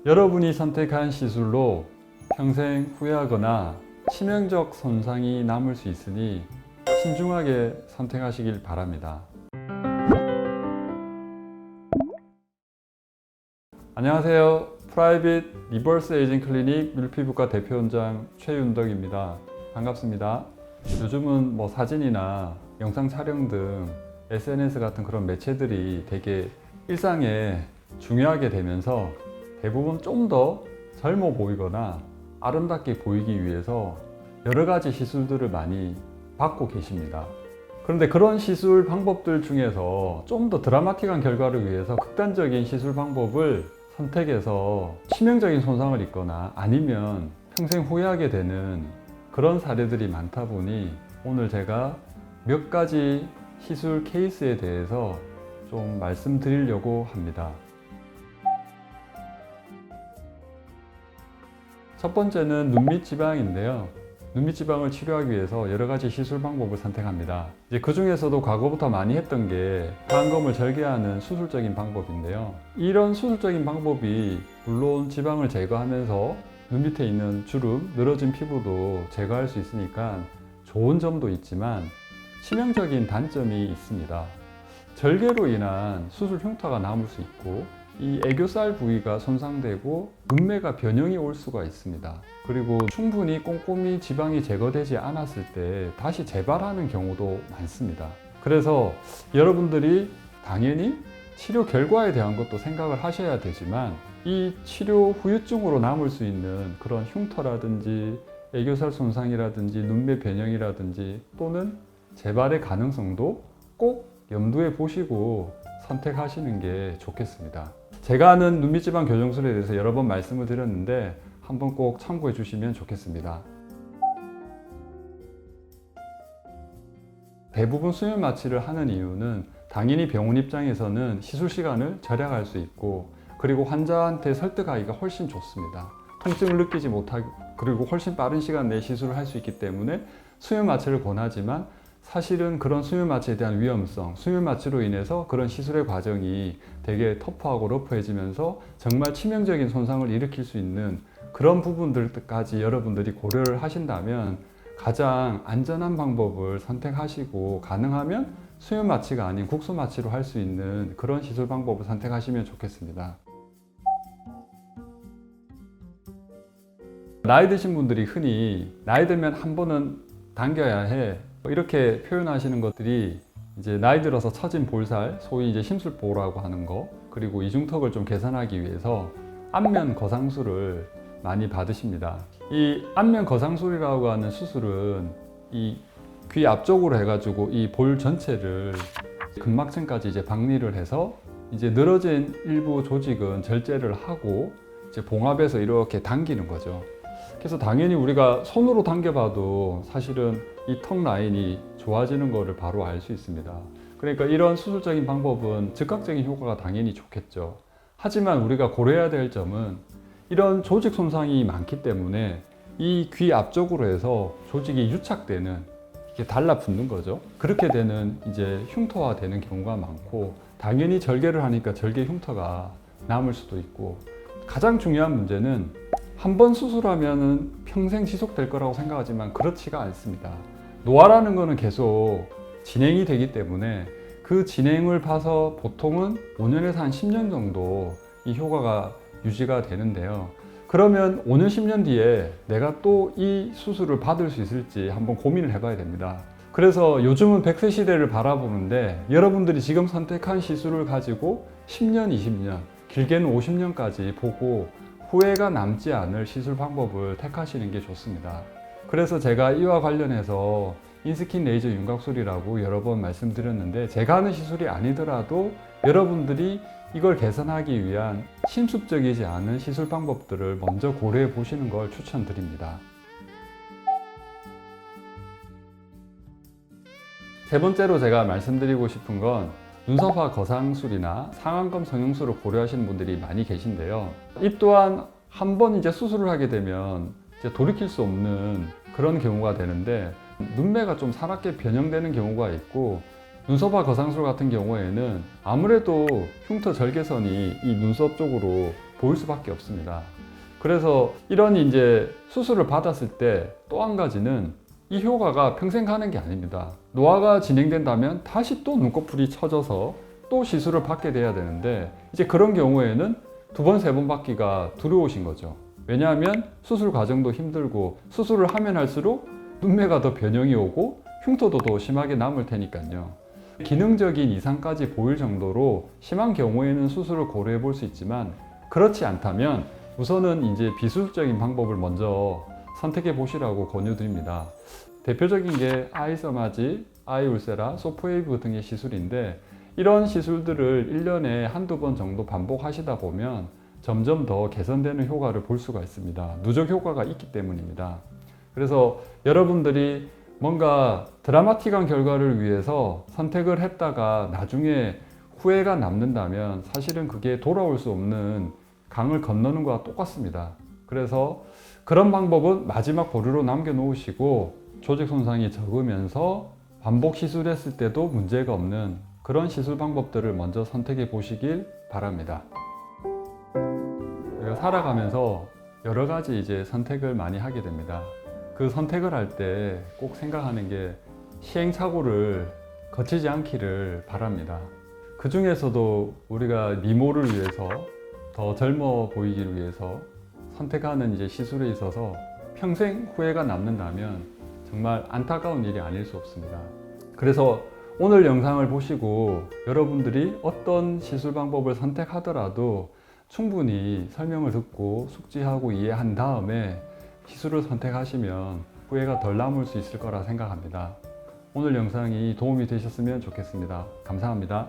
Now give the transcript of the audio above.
여러분이 선택한 시술로 평생 후회하거나 치명적 손상이 남을 수 있으니 신중하게 선택하시길 바랍니다. 안녕하세요. 프라이빗 리버스 에이징 클리닉 물피부과 대표원장 최윤덕입니다. 반갑습니다. 요즘은 사진이나 영상 촬영 등 SNS 같은 그런 매체들이 되게 일상에 중요하게 되면서 대부분 좀 더 젊어 보이거나 아름답게 보이기 위해서 여러 가지 시술들을 많이 받고 계십니다. 그런데 그런 시술 방법들 중에서 좀 더 드라마틱한 결과를 위해서 극단적인 시술 방법을 선택해서 치명적인 손상을 입거나 아니면 평생 후회하게 되는 그런 사례들이 많다 보니 오늘 제가 몇 가지 시술 케이스에 대해서 좀 말씀드리려고 합니다. 첫 번째는 눈밑 지방인데요. 눈밑 지방을 치료하기 위해서 여러 가지 시술 방법을 선택합니다. 이제 그 중에서도 과거부터 많이 했던 게 파안검을 절개하는 수술적인 방법인데요. 이런 수술적인 방법이 물론 지방을 제거하면서 눈 밑에 있는 주름, 늘어진 피부도 제거할 수 있으니까 좋은 점도 있지만 치명적인 단점이 있습니다. 절개로 인한 수술 흉터가 남을 수 있고 이 애교살 부위가 손상되고 눈매가 변형이 올 수가 있습니다. 그리고 충분히 꼼꼼히 지방이 제거되지 않았을 때 다시 재발하는 경우도 많습니다. 그래서 여러분들이 당연히 치료 결과에 대한 것도 생각을 하셔야 되지만 이 치료 후유증으로 남을 수 있는 그런 흉터라든지 애교살 손상이라든지 눈매 변형이라든지 또는 재발의 가능성도 꼭 염두에 보시고 선택하시는 게 좋겠습니다. 제가 아는 눈밑 지방 교정술에 대해서 여러 번 말씀을 드렸는데 한번 꼭 참고해 주시면 좋겠습니다. 대부분 수면 마취를 하는 이유는 당연히 병원 입장에서는 시술 시간을 절약할 수 있고 그리고 환자한테 설득하기가 훨씬 좋습니다. 통증을 느끼지 못하고 그리고 훨씬 빠른 시간 내에 시술을 할 수 있기 때문에 수면 마취를 권하지만 사실은 그런 수면 마취에 대한 위험성, 수면 마취로 인해서 그런 시술의 과정이 되게 터프하고 러프해지면서 정말 치명적인 손상을 일으킬 수 있는 그런 부분들까지 여러분들이 고려를 하신다면 가장 안전한 방법을 선택하시고 가능하면 수면 마취가 아닌 국소 마취로 할 수 있는 그런 시술 방법을 선택하시면 좋겠습니다. 나이 드신 분들이 흔히 나이 들면 한 번은 당겨야 해 이렇게 표현하시는 것들이 이제 나이 들어서 처진 볼살, 소위 이제 심술보라고 하는 거, 그리고 이중턱을 좀 개선하기 위해서 안면 거상술을 많이 받으십니다. 이 안면 거상술이라고 하는 수술은 이 귀 앞쪽으로 해가지고 이 볼 전체를 근막층까지 이제 박리를 해서 이제 늘어진 일부 조직은 절제를 하고 이제 봉합해서 이렇게 당기는 거죠. 그래서 당연히 우리가 손으로 당겨봐도 사실은 이 턱 라인이 좋아지는 것을 바로 알 수 있습니다. 그러니까 이런 수술적인 방법은 즉각적인 효과가 당연히 좋겠죠. 하지만 우리가 고려해야 될 점은 이런 조직 손상이 많기 때문에 이 귀 앞쪽으로 해서 조직이 유착되는 이게 달라붙는 거죠. 그렇게 되는 이제 흉터화 되는 경우가 많고 당연히 절개를 하니까 절개 흉터가 남을 수도 있고 가장 중요한 문제는 한 번 수술하면 평생 지속될 거라고 생각하지만 그렇지가 않습니다. 노화라는 거는 계속 진행이 되기 때문에 그 진행을 봐서 보통은 5년에서 한 10년 정도 이 효과가 유지가 되는데요. 그러면 5년, 10년 뒤에 내가 또 이 수술을 받을 수 있을지 한번 고민을 해봐야 됩니다. 그래서 요즘은 100세 시대를 바라보는데 여러분들이 지금 선택한 시술을 가지고 10년, 20년, 길게는 50년까지 보고 후회가 남지 않을 시술 방법을 택하시는 게 좋습니다. 그래서 제가 이와 관련해서 인스킨 레이저 윤곽술이라고 여러 번 말씀드렸는데 제가 하는 시술이 아니더라도 여러분들이 이걸 개선하기 위한 침습적이지 않은 시술 방법들을 먼저 고려해 보시는 걸 추천드립니다. 세 번째로 제가 말씀드리고 싶은 건 눈썹화 거상술이나 상안검 성형술을 고려하시는 분들이 많이 계신데요. 이 또한 한 번 이제 수술을 하게 되면 이제 돌이킬 수 없는 그런 경우가 되는데 눈매가 좀 사납게 변형되는 경우가 있고 눈썹화 거상술 같은 경우에는 아무래도 흉터 절개선이 이 눈썹 쪽으로 보일 수밖에 없습니다. 그래서 이런 이제 수술을 받았을 때 또 한 가지는 이 효과가 평생 가는 게 아닙니다. 노화가 진행된다면 다시 또 눈꺼풀이 처져서 또 시술을 받게 돼야 되는데, 이제 그런 경우에는 두 번, 세 번 받기가 두려우신 거죠. 왜냐하면 수술 과정도 힘들고 수술을 하면 할수록 눈매가 더 변형이 오고 흉터도 더 심하게 남을 테니까요. 기능적인 이상까지 보일 정도로 심한 경우에는 수술을 고려해 볼 수 있지만, 그렇지 않다면 우선은 이제 비수술적인 방법을 먼저 선택해 보시라고 권유드립니다. 대표적인 게 아이서마지, 아이울세라, 소프웨이브 등의 시술인데, 이런 시술들을 1년에 한두 번 정도 반복하시다 보면 점점 더 개선되는 효과를 볼 수가 있습니다. 누적 효과가 있기 때문입니다. 그래서 여러분들이 뭔가 드라마틱한 결과를 위해서 선택을 했다가 나중에 후회가 남는다면 사실은 그게 돌아올 수 없는 강을 건너는 것과 똑같습니다. 그래서 그런 방법은 마지막 보루로 남겨놓으시고 조직 손상이 적으면서 반복 시술했을 때도 문제가 없는 그런 시술 방법들을 먼저 선택해 보시길 바랍니다. 우리가 살아가면서 여러 가지 이제 선택을 많이 하게 됩니다. 그 선택을 할 때 꼭 생각하는 게 시행착오를 거치지 않기를 바랍니다. 그 중에서도 우리가 미모를 위해서, 더 젊어 보이기를 위해서 선택하는 이제 시술에 있어서 평생 후회가 남는다면 정말 안타까운 일이 아닐 수 없습니다. 그래서 오늘 영상을 보시고 여러분들이 어떤 시술 방법을 선택하더라도 충분히 설명을 듣고 숙지하고 이해한 다음에 시술을 선택하시면 후회가 덜 남을 수 있을 거라 생각합니다. 오늘 영상이 도움이 되셨으면 좋겠습니다. 감사합니다.